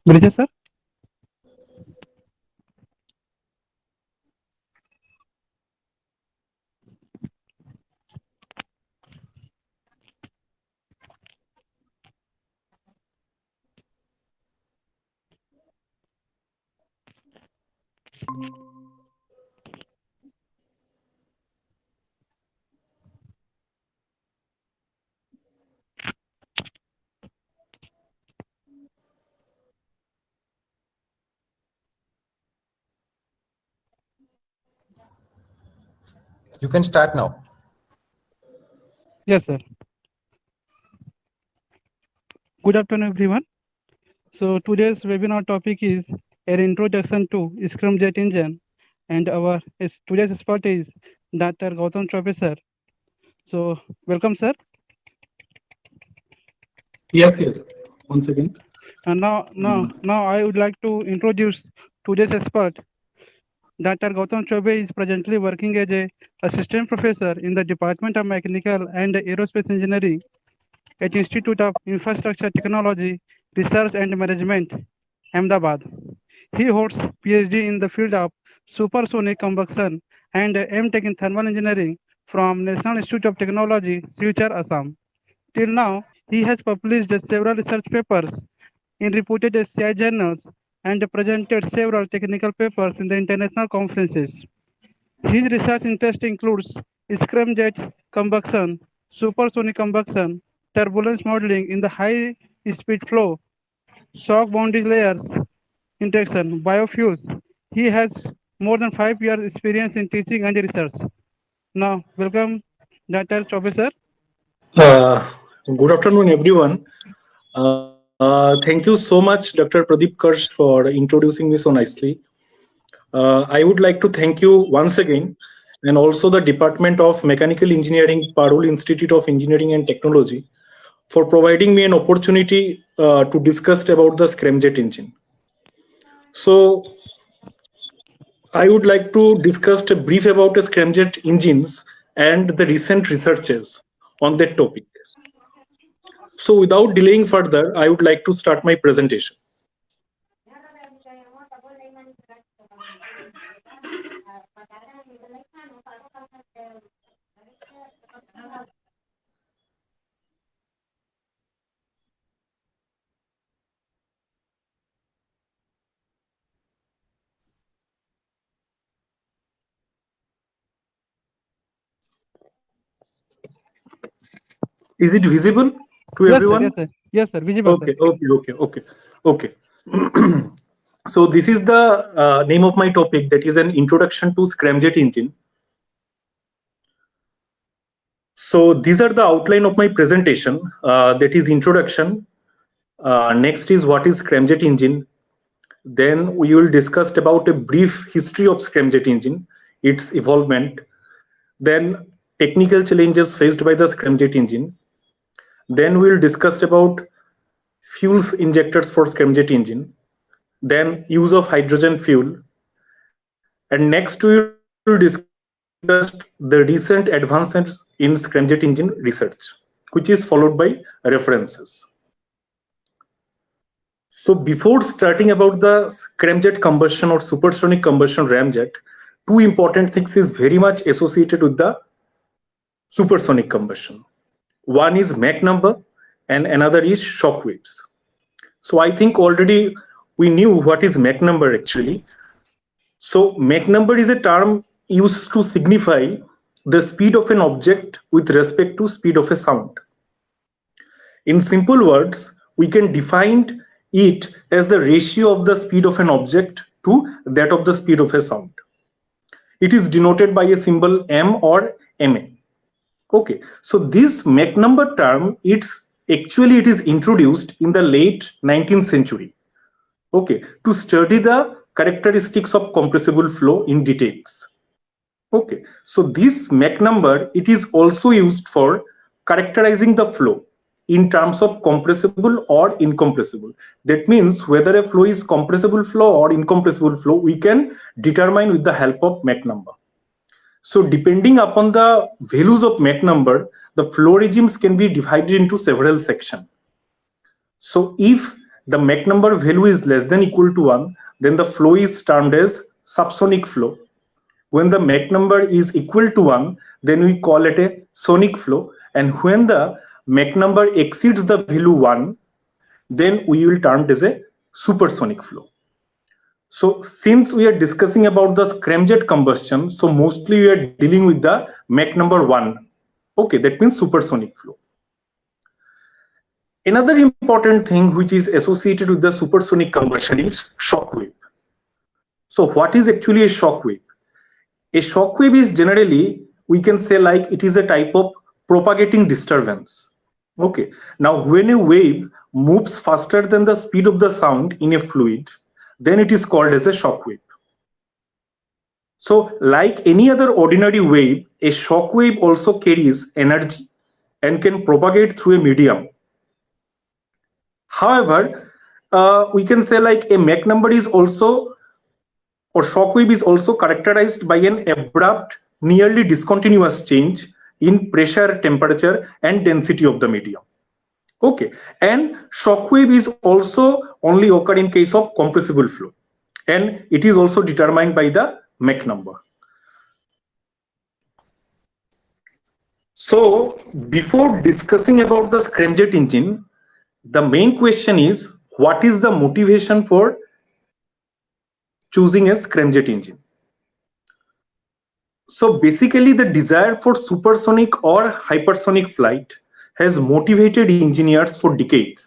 Bridges, sir. You can start now. Yes, sir. Good afternoon, everyone. So today's webinar topic is an introduction to Scrum Jet Engine, and our today's expert is Dr. Gautam Chaubey, sir. So welcome, sir. Yes. Once again. And now I would like to introduce today's expert. Dr. Gautam Chaubey is presently working as a assistant professor in the Department of Mechanical and Aerospace Engineering at Institute of Infrastructure Technology, Research and Management, Ahmedabad. He holds PhD in the field of supersonic combustion and MTech in thermal engineering from National Institute of Technology, Silchar, Assam. Till now, he has published several research papers in reputed SCI journals and presented several technical papers in the international conferences. His research interest includes scramjet combustion, supersonic combustion, turbulence modeling in the high-speed flow, shock boundary layers, interaction, biofuels. He has more than 5 years experience in teaching and research. Now, welcome, Dr. Chaubey, sir. Good afternoon, everyone. Thank you so much, Dr. Pradeep Karsh, for introducing me so nicely. I would like to thank you once again, and also the Department of Mechanical Engineering, Parul Institute of Engineering and Technology, for providing me an opportunity to discuss about the scramjet engine. So, I would like to discuss a brief about the scramjet engines and the recent researches on that topic. So without delaying further, I would like to start my presentation. Is it visible to everyone? Yes, sir. Yes, sir. Visible, Okay, sir. okay. So this is the name of my topic, that is an introduction to scramjet engine. So these are the outline of my presentation, that is introduction. Next is what is scramjet engine. Then we will discuss about a brief history of scramjet engine, its evolvement. Then technical challenges faced by the scramjet engine. Then we'll discuss about fuels injectors for scramjet engine. Then use of hydrogen fuel. And next we will discuss the recent advances in scramjet engine research, which is followed by references. So before starting about the scramjet combustion or supersonic combustion ramjet, two important things is very much associated with the supersonic combustion. One is Mach number and another is shock waves. So I think already we knew what is Mach number actually. So Mach number is a term used to signify the speed of an object with respect to speed of a sound. In simple words, we can define it as the ratio of the speed of an object to that of the speed of a sound. It is denoted by a symbol m or ma. Okay, so this Mach number term, it is introduced in the late 19th century. Okay, to study the characteristics of compressible flow in details. Okay, so this Mach number, it is also used for characterizing the flow in terms of compressible or incompressible. That means whether a flow is compressible flow or incompressible flow, we can determine with the help of Mach number. So depending upon the values of Mach number, the flow regimes can be divided into several sections. So if the Mach number value is less than equal to 1, then the flow is termed as subsonic flow. When the Mach number is equal to 1, then we call it a sonic flow. And when the Mach number exceeds the value 1, then we will term it as a supersonic flow. So since we are discussing about the scramjet combustion, so mostly we are dealing with the Mach number 1. Okay, that means supersonic flow. Another important thing which is associated with the supersonic combustion is shock wave. So what is actually a shock wave? A shock wave is generally, we can say like it is a type of propagating disturbance. Okay, now when a wave moves faster than the speed of the sound in a fluid, then it is called as a shock wave. So like any other ordinary wave, a shock wave also carries energy and can propagate through a medium. However, we can say like a Mach number is also, or shock wave is also characterized by an abrupt, nearly discontinuous change in pressure, temperature, and density of the medium. Okay, and shock wave is also only occur in case of compressible flow, and it is also determined by the Mach number. So before discussing about the scramjet engine, the main question is, what is the motivation for choosing a scramjet engine? So basically the desire for supersonic or hypersonic flight has motivated engineers for decades.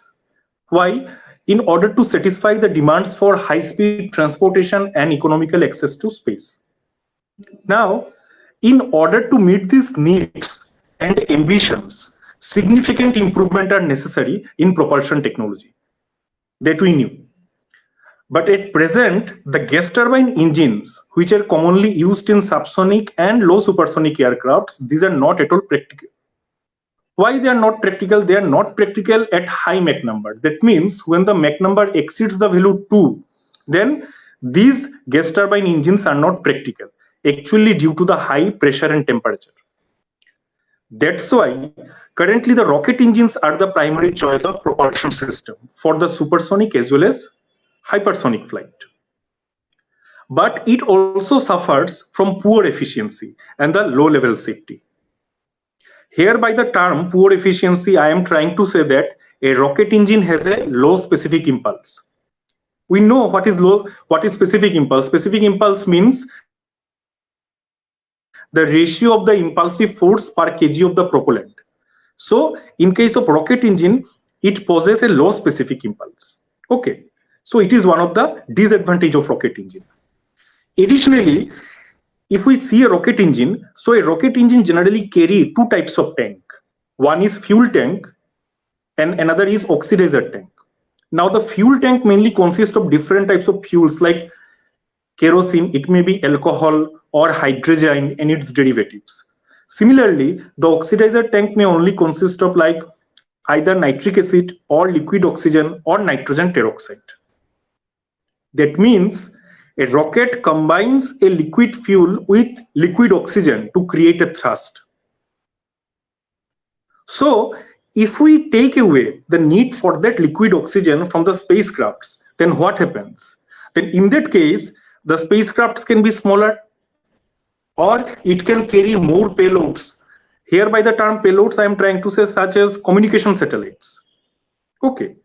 Why? In order to satisfy the demands for high-speed transportation and economical access to space. Now, in order to meet these needs and ambitions, significant improvements are necessary in propulsion technology. That we knew. But at present, the gas turbine engines, which are commonly used in subsonic and low supersonic aircrafts, these are not at all practical. Why they are not practical? They are not practical at high Mach number. That means when the Mach number exceeds the value 2, then these gas turbine engines are not practical, actually due to the high pressure and temperature. That's why currently the rocket engines are the primary choice of propulsion system for the supersonic as well as hypersonic flight. But it also suffers from poor efficiency and the low level safety. Here by the term poor efficiency, I am trying to say that a rocket engine has a low specific impulse. We know what is specific impulse. Specific impulse means the ratio of the impulsive force per kg of the propellant. So in case of rocket engine, it possesses a low specific impulse. Okay, so it is one of the disadvantage of rocket engine. Additionally, if we see a rocket engine, so a rocket engine generally carry two types of tank. One is fuel tank and another is oxidizer tank. Now the fuel tank mainly consists of different types of fuels like kerosene, it may be alcohol or hydrogen and its derivatives. Similarly, the oxidizer tank may only consist of like either nitric acid or liquid oxygen or nitrogen peroxide. That means a rocket combines a liquid fuel with liquid oxygen to create a thrust. So if we take away the need for that liquid oxygen from the spacecrafts, then what happens? Then in that case, the spacecrafts can be smaller or it can carry more payloads. Here by the term payloads, I am trying to say such as communication satellites. Okay.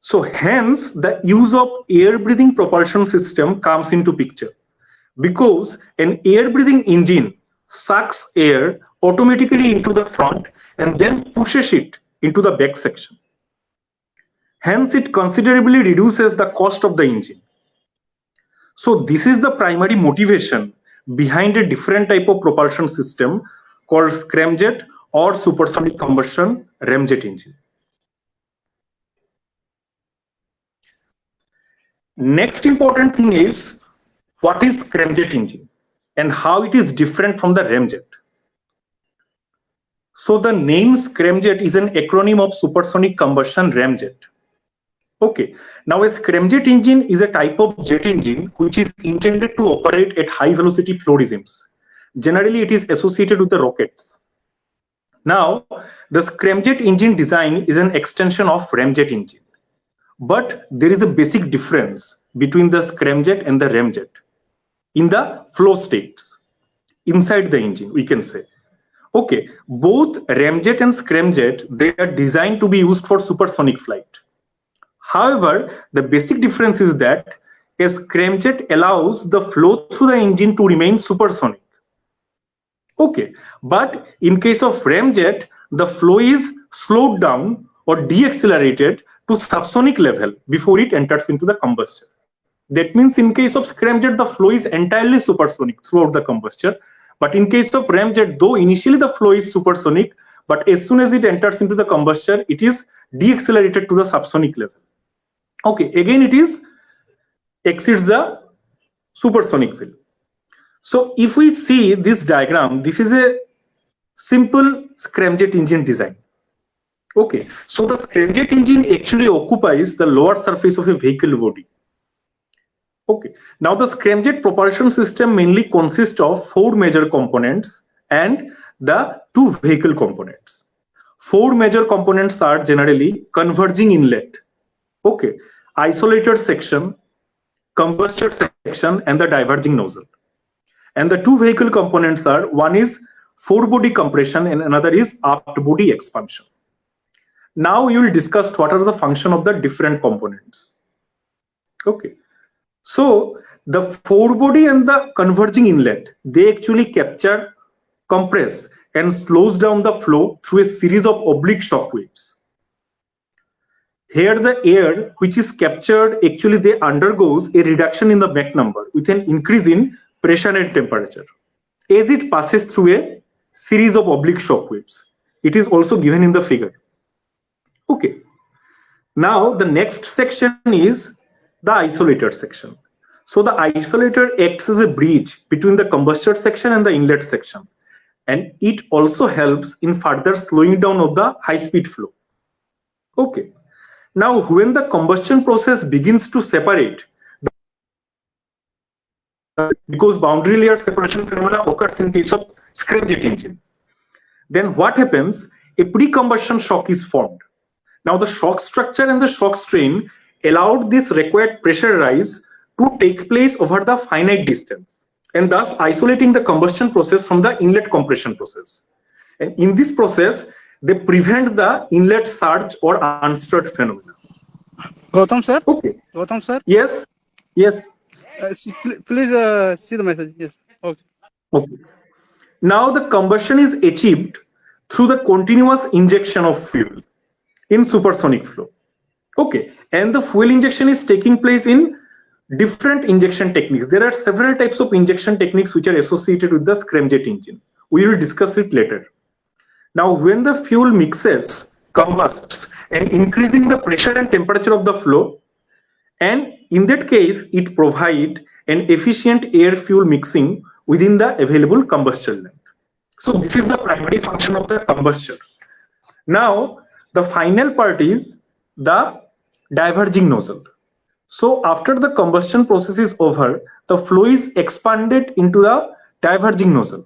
So hence the use of air breathing propulsion system comes into picture, because an air breathing engine sucks air automatically into the front and then pushes it into the back section. Hence it considerably reduces the cost of the engine. So this is the primary motivation behind a different type of propulsion system called scramjet or supersonic combustion ramjet engine. Next important thing is, what is scramjet engine and how it is different from the ramjet. So the name scramjet is an acronym of supersonic combustion ramjet. Okay, now a scramjet engine is a type of jet engine which is intended to operate at high velocity flow regimes. Generally, it is associated with the rockets. Now, the scramjet engine design is an extension of ramjet engine. but there is a basic difference between the scramjet and the ramjet in the flow states inside the engine, we can say. Okay, both ramjet and scramjet, they are designed to be used for supersonic flight. However, the basic difference is that a scramjet allows the flow through the engine to remain supersonic. Okay, but in case of ramjet, the flow is slowed down or deaccelerated to subsonic level before it enters into the combustion. That means in case of scramjet, the flow is entirely supersonic throughout the combustion. But in case of ramjet, though initially the flow is supersonic, but as soon as it enters into the combustion, it is deaccelerated to the subsonic level. Okay, again it is exceeds the supersonic field. So if we see this diagram, this is a simple scramjet engine design. Okay, so the scramjet engine actually occupies the lower surface of a vehicle body. Okay, now the scramjet propulsion system mainly consists of 4 major components and the 2 vehicle components. 4 major components are generally converging inlet, okay, isolator section, combustor section, and the diverging nozzle. And the 2 vehicle components are, one is forebody compression and another is aft body expansion. Now you will discuss what are the function of the different components. Okay, so the forebody and the converging inlet, they actually capture, compress, and slows down the flow through a series of oblique shock waves. Here the air which is captured, actually they undergoes a reduction in the Mach number with an increase in pressure and temperature as it passes through a series of oblique shock waves. It is also given in the figure. Okay, now the next section is the isolator section. So the isolator acts as a bridge between the combustor section and the inlet section, and it also helps in further slowing down of the high speed flow. Okay, now when the combustion process begins to separate, because boundary layer separation phenomena occurs in case of scramjet engine, then what happens? A pre-combustion shock is formed. Now the shock structure and the shock strain allowed this required pressure rise to take place over the finite distance, and thus isolating the combustion process from the inlet compression process. And in this process, they prevent the inlet surge or unstirred phenomena. Gautam sir? Okay. Gautam sir? Yes. Yes. Please see the message. Yes. Okay. Okay. Now the combustion is achieved through the continuous injection of fuel in supersonic flow. Okay. And the fuel injection is taking place in different injection techniques. There are several types of injection techniques which are associated with the scramjet engine. We will discuss it later. Now, when the fuel mixes, combusts, and increasing the pressure and temperature of the flow, and in that case, it provides an efficient air-fuel mixing within the available combustion length. So this is the primary function of the combustion. Now, the final part is the diverging nozzle. So after the combustion process is over, the flow is expanded into the diverging nozzle.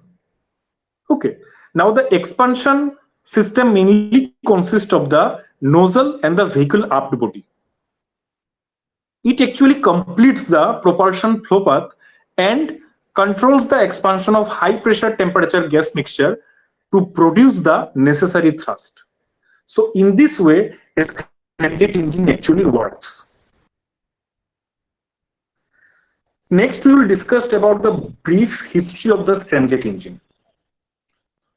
Okay. Now the expansion system mainly consists of the nozzle and the vehicle aft body. It actually completes the propulsion flow path and controls the expansion of high pressure temperature gas mixture to produce the necessary thrust. So in this way, a scramjet engine actually works. Next, we will discuss about the brief history of the scramjet engine.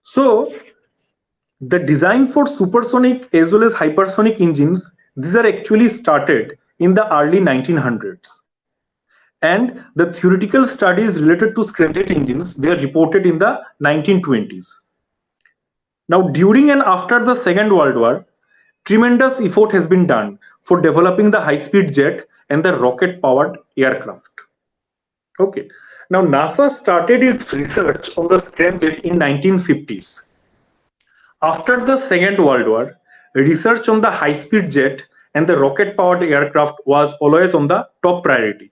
So, the design for supersonic as well as hypersonic engines, these are actually started in the early 1900s. And the theoretical studies related to scramjet engines, they are reported in the 1920s. Now, during and after the Second World War, tremendous effort has been done for developing the high-speed jet and the rocket-powered aircraft. Okay. Now, NASA started its research on the scramjet in 1950s. After the Second World War, research on the high-speed jet and the rocket-powered aircraft was always on the top priority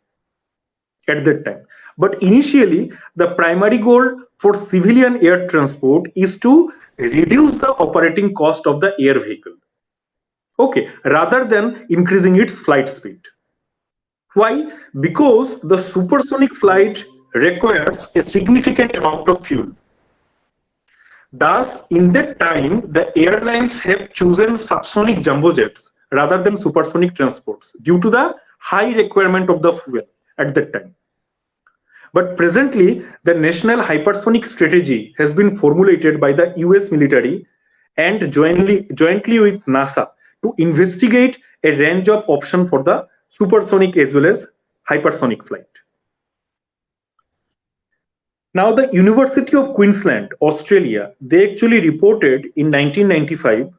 at that time. But initially, the primary goal for civilian air transport is to reduce the operating cost of the air vehicle. okay, rather than increasing its flight speed. Why? Because the supersonic flight requires a significant amount of fuel. Thus, in that time, the airlines have chosen subsonic jumbo jets rather than supersonic transports due to the high requirement of the fuel at that time. But presently, the national hypersonic strategy has been formulated by the US military and jointly with NASA to investigate a range of options for the supersonic as well as hypersonic flight. Now, the University of Queensland, Australia, they actually reported in 1995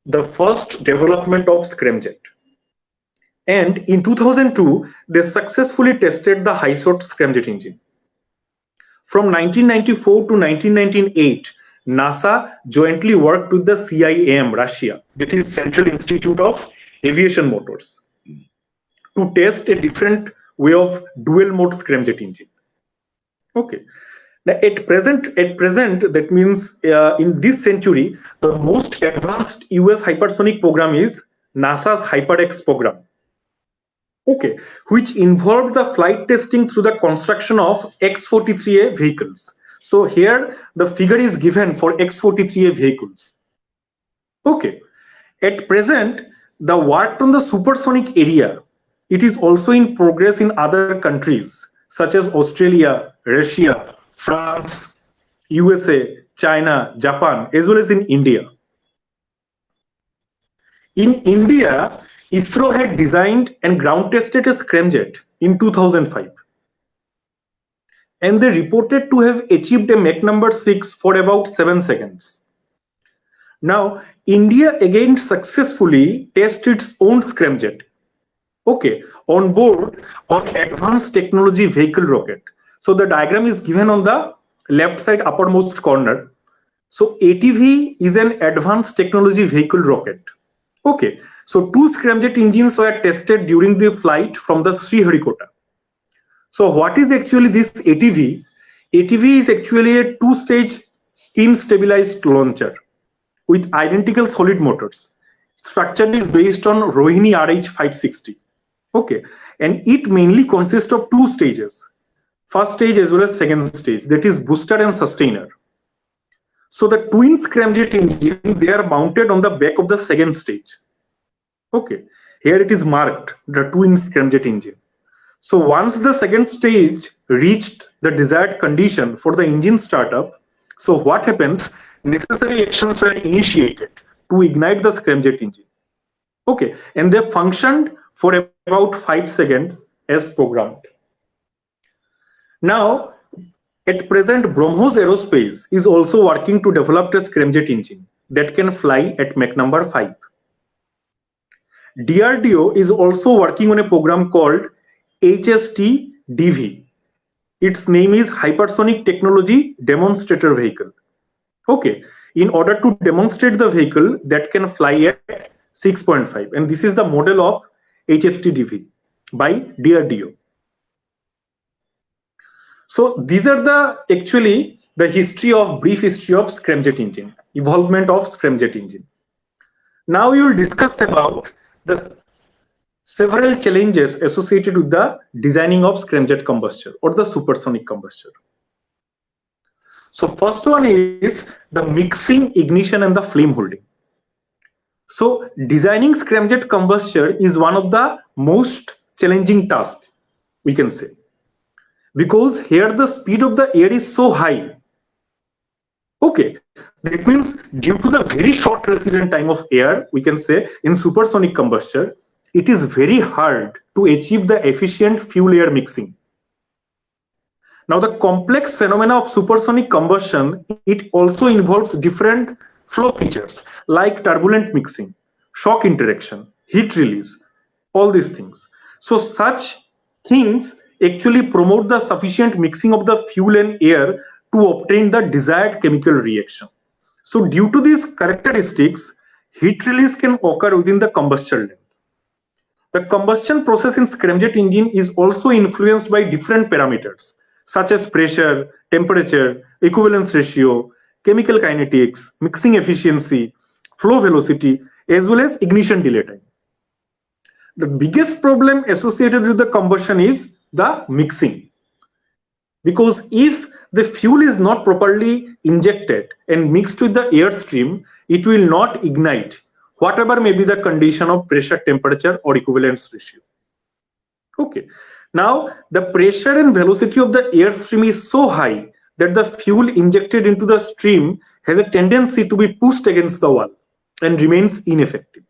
the first development of scramjet. And in 2002, they successfully tested the HISOT scramjet engine. From 1994 to 1998, NASA jointly worked with the CIAM, Russia, that is Central Institute of Aviation Motors, to test a different way of dual mode scramjet engine. Okay. Now, at present, that means in this century, the most advanced US hypersonic program is NASA's HyperX program. Okay, which involved the flight testing through the construction of X-43A vehicles. So here the figure is given for X-43A vehicles. Okay, at present, the work on the supersonic area, it is also in progress in other countries such as Australia, Russia, France, USA, China, Japan, as well as in India. In India, ISRO had designed and ground tested a scramjet in 2005. And they reported to have achieved a Mach number 6 for about 7 seconds. Now, India again successfully tested its own scramjet, okay, on board on advanced technology vehicle rocket. So the diagram is given on the left side uppermost corner. So ATV is an advanced technology vehicle rocket. Okay, so 2 scramjet engines were tested during the flight from the Sriharikota. So what is actually this ATV? ATV is actually a 2-stage spin stabilized launcher with identical solid motors. Structure is based on Rohini RH560. Okay, and it mainly consists of 2 stages. First stage as well as second stage, that is booster and sustainer. So the twin scramjet engine, they are mounted on the back of the second stage. Okay, here it is marked, the twin scramjet engine. So once the second stage reached the desired condition for the engine startup, so what happens? Necessary actions are initiated to ignite the scramjet engine. Okay, and they functioned for about 5 seconds as programmed. Now, at present, BrahMos Aerospace is also working to develop a scramjet engine that can fly at Mach number 5. DRDO is also working on a program called HST-DV. Its name is Hypersonic Technology Demonstrator Vehicle. Okay, in order to demonstrate the vehicle that can fly at 6.5, and this is the model of HST-DV by DRDO. So these are the actually the brief history of scramjet engine, evolvement of scramjet engine. Now we will discuss about the several challenges associated with the designing of scramjet combustor or the supersonic combustor. So first one is the mixing, ignition, and the flame holding. So designing scramjet combustor is one of the most challenging tasks, we can say, because here the speed of the air is so high. Okay, that means due to the very short resident time of air, we can say in supersonic combustor, it is very hard to achieve the efficient fuel-air mixing. Now, the complex phenomena of supersonic combustion, it also involves different flow features like turbulent mixing, shock interaction, heat release, all these things. So such things actually promote the sufficient mixing of the fuel and air to obtain the desired chemical reaction. So due to these characteristics, heat release can occur within the combustion length. The combustion process in scramjet engine is also influenced by different parameters such as pressure, temperature, equivalence ratio, chemical kinetics, mixing efficiency, flow velocity, as well as ignition delay time. The biggest problem associated with the combustion is the mixing, because if the fuel is not properly injected and mixed with the airstream, it will not ignite, whatever may be the condition of pressure, temperature, or equivalence ratio. Okay. Now, the pressure and velocity of the airstream is so high that the fuel injected into the stream has a tendency to be pushed against the wall and remains ineffective.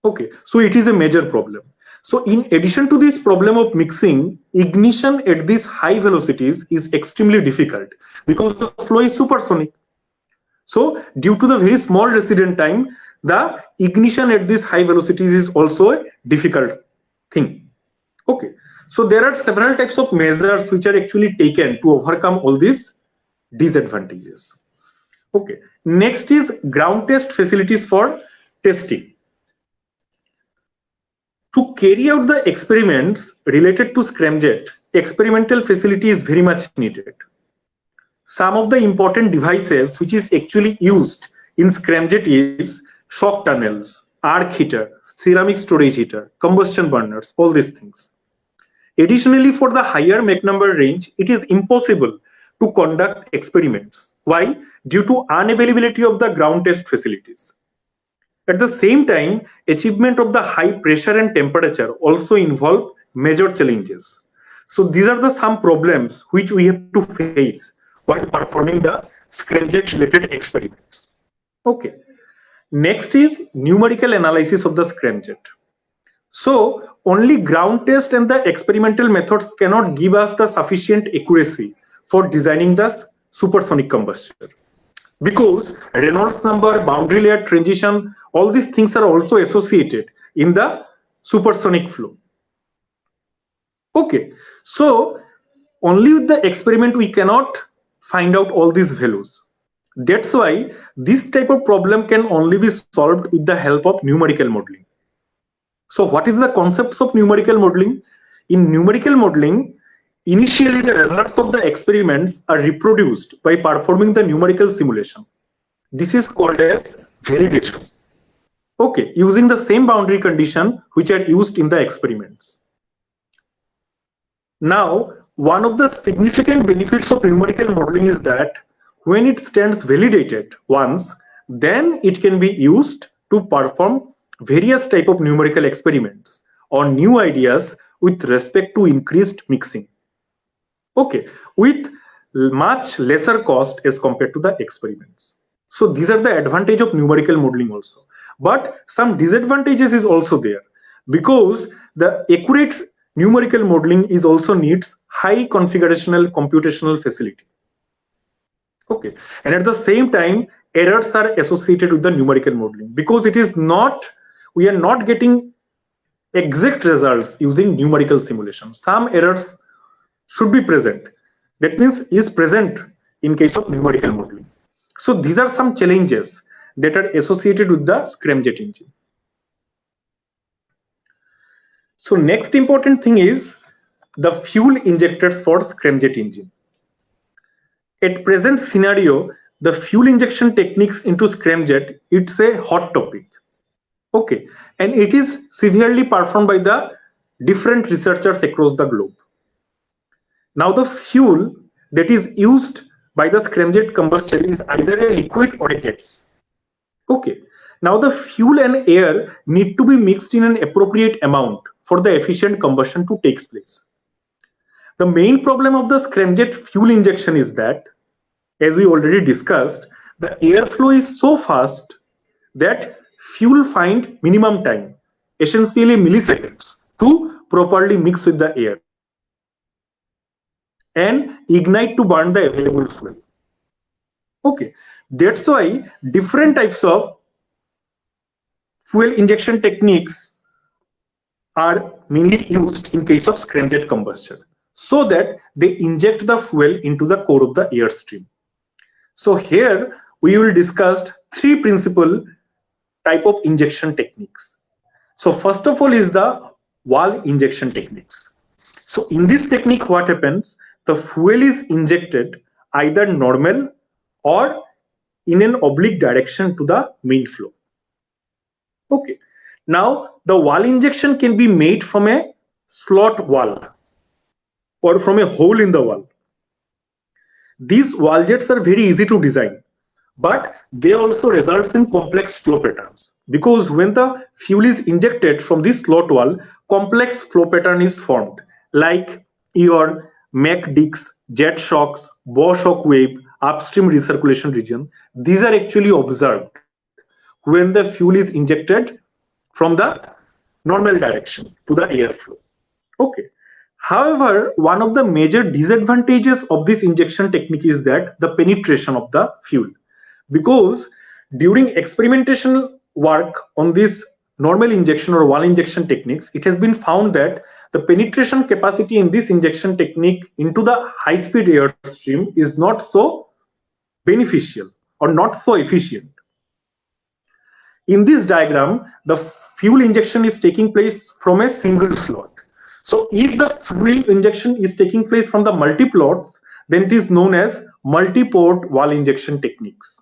Okay, so it is a major problem. So in addition to this problem of mixing, ignition at these high velocities is extremely difficult because the flow is supersonic. So due to the very small resident time, the ignition at these high velocities is also a difficult thing. Okay, so there are several types of measures which are actually taken to overcome all these disadvantages. Okay, next is ground test facilities for testing. To carry out the experiments related to scramjet, experimental facility is very much needed. Some of the important devices which is actually used in scramjet is shock tunnels, arc heater, ceramic storage heater, combustion burners, all these things. Additionally, for the higher Mach number range, it is impossible to conduct experiments. Why? Due to unavailability of the ground test facilities. At the same time, achievement of the high pressure and temperature also involve major challenges. So these are the some problems which we have to face while performing the scramjet related experiments. Okay. Next is numerical analysis of the scramjet. So only ground test and the experimental methods cannot give us the sufficient accuracy for designing the supersonic combustion, because Reynolds number, boundary layer transition, all these things are also associated in the supersonic flow. Okay, so only with the experiment we cannot find out all these values. That's why this type of problem can only be solved with the help of numerical modeling. So what is the concepts of numerical modeling? In numerical modeling, initially the results of the experiments are reproduced by performing the numerical simulation. This is called as validation. Okay, using the same boundary condition which are used in the experiments. Now, one of the significant benefits of numerical modeling is that when it stands validated once, then it can be used to perform various type of numerical experiments on new ideas with respect to increased mixing. Okay, with much lesser cost as compared to the experiments. So these are the advantage of numerical modeling also. But some disadvantages is also there, because the accurate numerical modeling is also needs high configurational computational facility. Okay, and at the same time, errors are associated with the numerical modeling, because it is not, we are not getting exact results using numerical simulation. Some errors should be present. That means is present in case of numerical modeling. So these are some challenges that are associated with the scramjet engine. So next important thing is the fuel injectors for scramjet engine. At present scenario, the fuel injection techniques into scramjet, it's a hot topic. Okay, and it is severely performed by the different researchers across the globe. Now the fuel that is used by the scramjet combustion is either a liquid or a gas. Okay, now the fuel and air need to be mixed in an appropriate amount for the efficient combustion to take place. The main problem of the scramjet fuel injection is that, as we already discussed, the airflow is so fast that fuel find minimum time, essentially milliseconds, to properly mix with the air and ignite to burn the available fuel. Okay, that's why different types of fuel injection techniques are mainly used in case of scramjet combustion, so that they inject the fuel into the core of the airstream. So here we will discuss three principal type of injection techniques. So first of all is the wall injection techniques. So in this technique, what happens? The fuel is injected either normal or in an oblique direction to the main flow. Okay. Now the wall injection can be made from a slot wall or from a hole in the wall. These wall jets are very easy to design, but they also result in complex flow patterns, because when the fuel is injected from this slot wall, complex flow pattern is formed, like your Mach Dix, jet shocks, bow shock wave, upstream recirculation region. These are actually observed when the fuel is injected from the normal direction to the airflow. Okay. However, one of the major disadvantages of this injection technique is that the penetration of the fuel, because during experimental work on this normal injection or wall injection techniques, it has been found that the penetration capacity in this injection technique into the high speed airstream is not so beneficial or not so efficient. In this diagram, the fuel injection is taking place from a single slot. So if the fuel injection is taking place from the multi-plots, then it is known as multi-port wall injection techniques.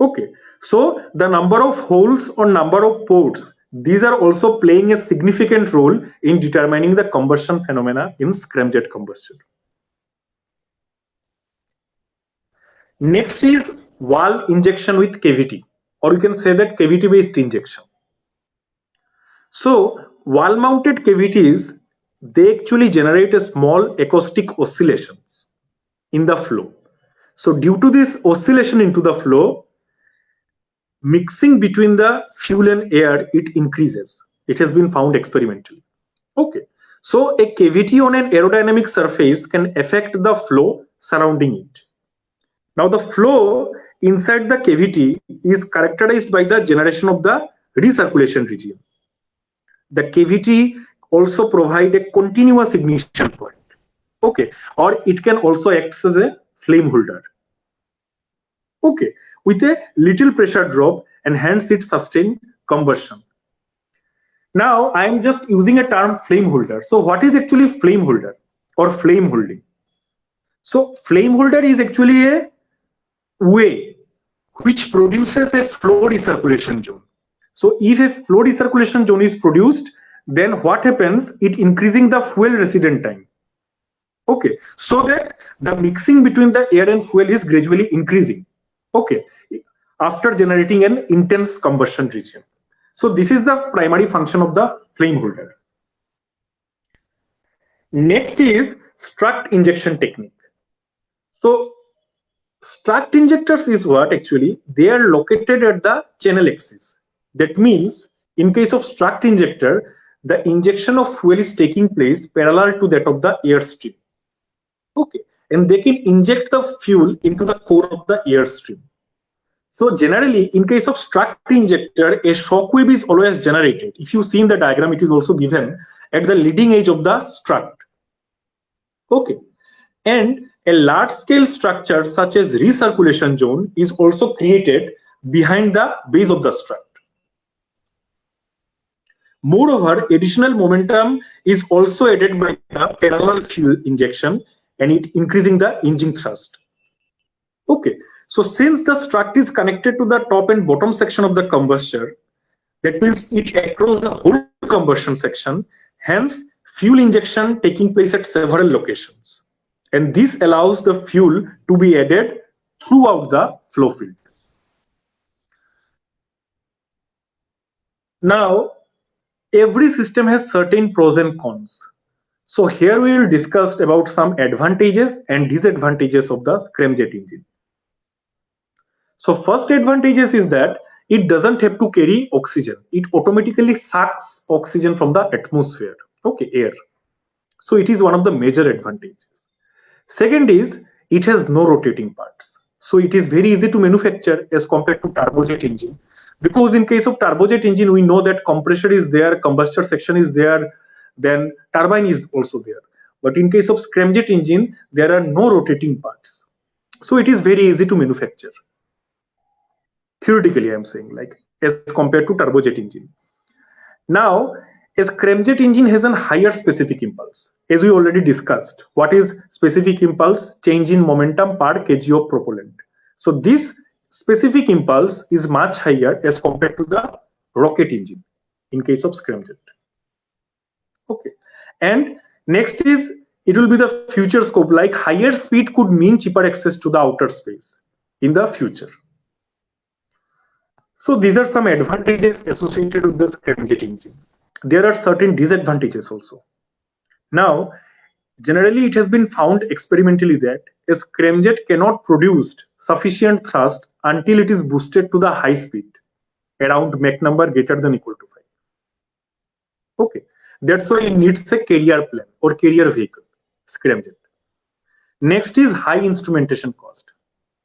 Okay, so the number of holes or number of ports, these are also playing a significant role in determining the combustion phenomena in scramjet combustion. Next is wall injection with cavity, or you can say that cavity based injection. So wall mounted cavities, they actually generate a small acoustic oscillations in the flow. So due to this oscillation into the flow, mixing between the fuel and air, it increases. It has been found experimentally. Okay, so a cavity on an aerodynamic surface can affect the flow surrounding it. Now the flow inside the cavity is characterized by the generation of the recirculation region. The cavity also provide a continuous ignition point. Okay, or it can also act as a flame holder. Okay, with a little pressure drop, and hence it sustain combustion. Now I am just using a term flame holder. So what is actually flame holder or flame holding? So flame holder is actually a way which produces a flow recirculation zone. So if a flow recirculation zone is produced, then what happens? It increasing the fuel residence time. Okay, so that the mixing between the air and fuel is gradually increasing. Okay, after generating an intense combustion region. So this is the primary function of the flame holder. Next is struct injection technique. So struct injectors is what actually they are located at the channel axis. That means in case of struct injector, the injection of fuel is taking place parallel to that of the airstream. Okay, and they can inject the fuel into the core of the airstream. So generally, in case of struct injector, a shock wave is always generated. If you see in the diagram, it is also given at the leading edge of the struct. Okay, and a large scale structure such as recirculation zone is also created behind the base of the struct. Moreover, additional momentum is also added by the parallel fuel injection, and it increasing the engine thrust. Okay, so since the struct is connected to the top and bottom section of the combustor, that means it across the whole combustion section, hence fuel injection taking place at several locations. And this allows the fuel to be added throughout the flow field. Now, every system has certain pros and cons. So here we will discuss about some advantages and disadvantages of the scramjet engine. So first advantages is that it doesn't have to carry oxygen. It automatically sucks oxygen from the atmosphere, okay, air. So it is one of the major advantages. Second is it has no rotating parts. So it is very easy to manufacture as compared to turbojet engine. Because in case of turbojet engine, we know that compressor is there, combustor section is there, then turbine is also there. But in case of scramjet engine, there are no rotating parts. So it is very easy to manufacture. Theoretically, I am saying, like as compared to turbojet engine. Now, a scramjet engine has a higher specific impulse. As we already discussed, what is specific impulse? Change in momentum per kg of propellant. So this specific impulse is much higher as compared to the rocket engine in case of scramjet. Okay, and next is it will be the future scope, like higher speed could mean cheaper access to the outer space in the future. So these are some advantages associated with the scramjet engine. There are certain disadvantages also. Now, generally it has been found experimentally that a scramjet cannot produce sufficient thrust until it is boosted to the high speed around Mach number greater than equal to 5. Okay, that's why it needs a carrier plane or carrier vehicle, scramjet. Next is high instrumentation cost.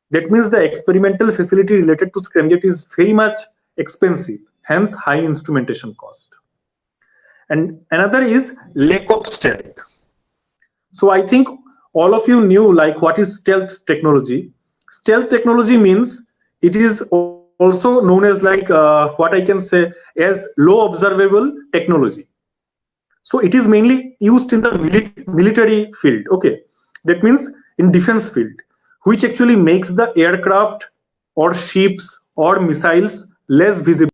That means the experimental facility related to scramjet is very much expensive, hence high instrumentation cost. And another is lack of stealth. So I think all of you knew like what is stealth technology. Stealth technology means it is also known as like what I can say as low observable technology. So it is mainly used in the military field. Okay, that means in defense field, which actually makes the aircraft or ships or missiles less visible.